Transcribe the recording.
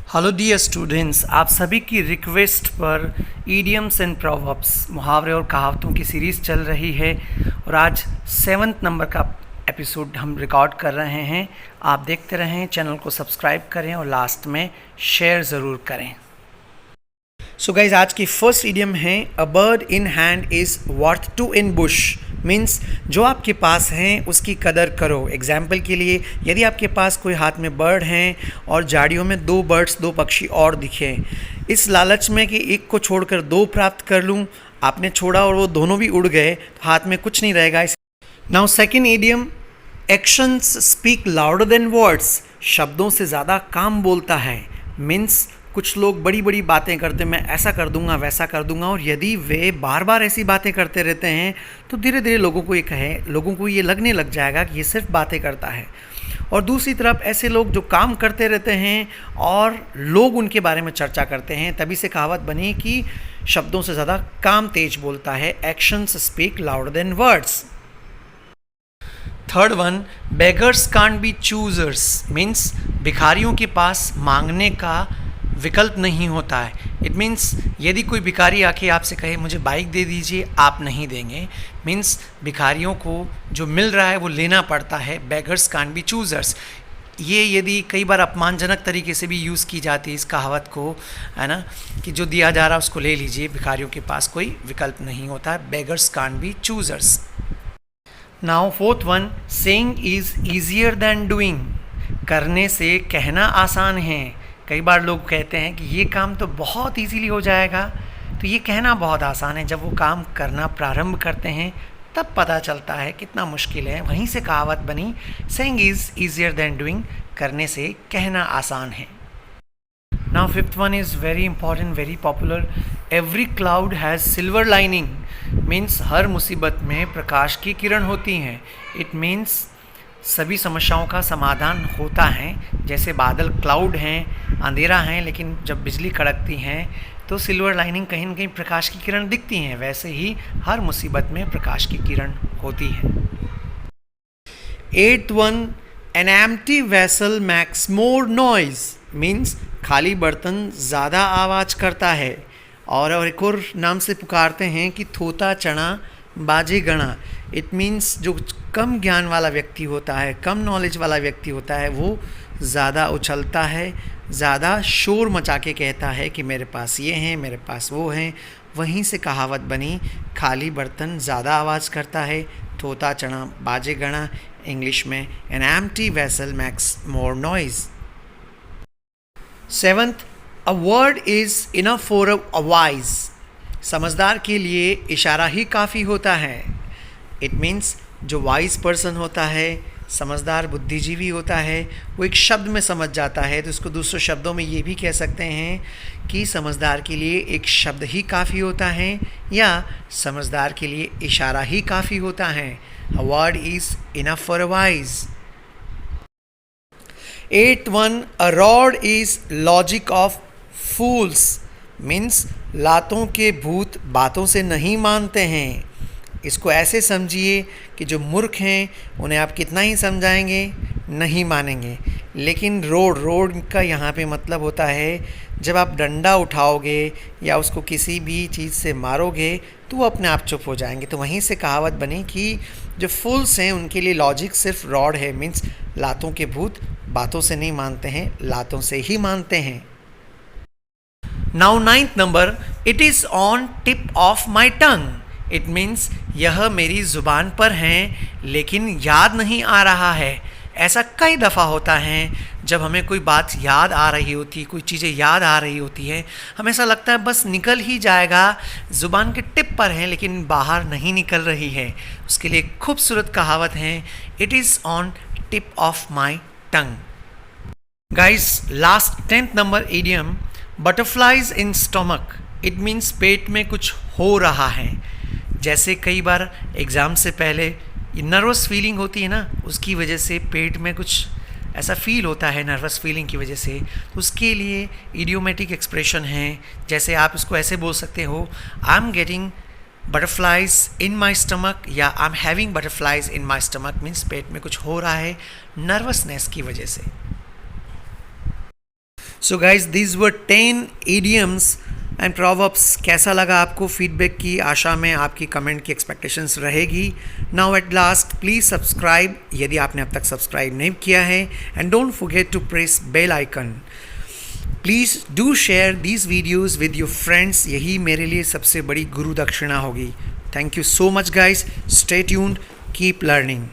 Hello dear students, आप सभी की रिक्वेस्ट पर ईडियम्स एंड प्रोवर्ब्स मुहावरे और कहावतों की सीरीज़ चल रही है और आज 7th नंबर का एपिसोड हम रिकॉर्ड कर रहे हैं। आप देखते रहें, चैनल को सब्सक्राइब करें और लास्ट में शेयर ज़रूर करें। सो गाइज, आज की फर्स्ट इडियम है a bird in hand is worth two in bush. Means जो आपके पास हैं उसकी कदर करो। एग्जाम्पल के लिए, यदि आपके पास कोई हाथ में बर्ड हैं और झाड़ियों में दो पक्षी और दिखे, इस लालच में कि एक को छोड़कर दो प्राप्त कर लूँ, आपने छोड़ा और वो दोनों भी उड़ गए तो हाथ में कुछ नहीं रहेगा। Now second idiom, actions speak louder than words. शब्दों से ज़्यादा काम बोलता है। मीन्स कुछ लोग बड़ी बड़ी बातें करते हैं, मैं ऐसा कर दूंगा वैसा कर दूंगा, और यदि वे बार बार ऐसी बातें करते रहते हैं तो धीरे धीरे लोगों को ये लगने लग जाएगा कि ये सिर्फ बातें करता है। और दूसरी तरफ ऐसे लोग जो काम करते रहते हैं और लोग उनके बारे में चर्चा करते हैं, तभी से कहावत बनी कि शब्दों से ज़्यादा काम तेज बोलता है। Actions speak louder than words. Third one, beggars can't be choosers. Means भिखारियों के पास मांगने का विकल्प नहीं होता है। इट मीन्स यदि कोई भिखारी आके आपसे कहे मुझे बाइक दे दीजिए, आप नहीं देंगे। मीन्स भिखारियों को जो मिल रहा है वो लेना पड़ता है। बेगर्स कांट बी चूजर्स, ये यदि कई बार अपमानजनक तरीके से भी यूज़ की जाती है इस कहावत को, है ना, कि जो दिया जा रहा है उसको ले लीजिए, भिखारियों के पास कोई विकल्प नहीं होता है। Beggars can't be choosers. Now fourth one, saying is easier than doing. करने से कहना आसान है। कई बार लोग कहते हैं कि ये काम तो बहुत इजीली हो जाएगा, तो ये कहना बहुत आसान है। जब वो काम करना प्रारंभ करते हैं तब पता चलता है कितना मुश्किल है। वहीं से कहावत बनी, saying is easier than doing. करने से कहना आसान है। Now fifth one is very important, very popular. Every cloud has silver lining. Means हर मुसीबत में प्रकाश की किरण होती हैं। इट मीन्स सभी समस्याओं का समाधान होता है। जैसे बादल क्लाउड हैं, अंधेरा है, लेकिन जब बिजली कड़कती हैं तो सिल्वर लाइनिंग, कहीं न कहीं प्रकाश की किरण दिखती हैं। वैसे ही हर मुसीबत में प्रकाश की किरण होती है। Eighth one, an empty vessel max more noise. Means खाली बर्तन ज़्यादा आवाज़ करता है। और एक और नाम से पुकारते हैं कि थोता चना बाजे गणा। इट मीन्स जो कम ज्ञान वाला व्यक्ति होता है, कम नॉलेज वाला व्यक्ति होता है, वो ज़्यादा उछलता है, ज़्यादा शोर मचा के कहता है कि मेरे पास ये हैं, मेरे पास वो हैं। वहीं से कहावत बनी, खाली बर्तन ज़्यादा आवाज़ करता है, थोता चना बाजे गणा। इंग्लिश में, an empty vessel max more noise. Seventh, a word is enough for a wise. समझदार के लिए इशारा ही काफ़ी होता है। इट मीन्स जो वाइज पर्सन होता है, समझदार बुद्धिजीवी होता है, वो एक शब्द में समझ जाता है, तो उसको दूसरे शब्दों में ये भी कह सकते हैं कि समझदार के लिए एक शब्द ही काफ़ी होता है, या समझदार के लिए इशारा ही काफ़ी होता है। A word is enough for a wise. Eighth one, a rod is logic of fools. Means लातों के भूत बातों से नहीं मानते हैं। इसको ऐसे समझिए कि जो मूर्ख हैं उन्हें आप कितना ही समझाएंगे नहीं मानेंगे। लेकिन रोड का यहाँ पे मतलब होता है, जब आप डंडा उठाओगे या उसको किसी भी चीज़ से मारोगे तो वो अपने आप चुप हो जाएंगे। तो वहीं से कहावत बनी कि जो फूल्स हैं उनके लिए लॉजिक सिर्फ रॉड है। मीन्स लातों के भूत बातों से नहीं मानते हैं, लातों से ही मानते हैं। Now 9th number, it is on tip of my tongue. It means यह मेरी ज़ुबान पर है लेकिन याद नहीं आ रहा है। ऐसा कई दफ़ा होता है जब हमें कोई बात याद आ रही होती है, कोई चीज़ें याद आ रही होती है, हमें ऐसा लगता है बस निकल ही जाएगा, ज़ुबान के टिप पर है लेकिन बाहर नहीं निकल रही है। उसके लिए खूबसूरत कहावत है, it is on tip of my tongue. Guys, last 10th number idiom, butterflies in stomach. It means पेट में कुछ हो रहा है। जैसे कई बार एग्ज़ाम से पहले नर्वस फीलिंग होती है ना, उसकी वजह से पेट में कुछ ऐसा फील होता है नर्वस फीलिंग की वजह से, उसके लिए इडियोमेटिक एक्सप्रेशन है। जैसे आप इसको ऐसे बोल सकते हो, I am getting butterflies in my stomach, या I am having butterflies in my stomach. Means पेट में कुछ हो रहा है नर्वसनेस की वजह से। So guys these were 10 idioms and proverbs. कैसा लगा आपको? फीडबैक की आशा में आपकी कमेंट की एक्सपेक्टेशंस रहेगी. Now at last please subscribe यदि आपने अब तक सब्सक्राइब नहीं किया है, and don't forget to press bell icon. Please do share these videos with your friends. यही मेरे लिए सबसे बड़ी गुरु दक्षिणा होगी. Thank you so much guys. Stay tuned, keep learning.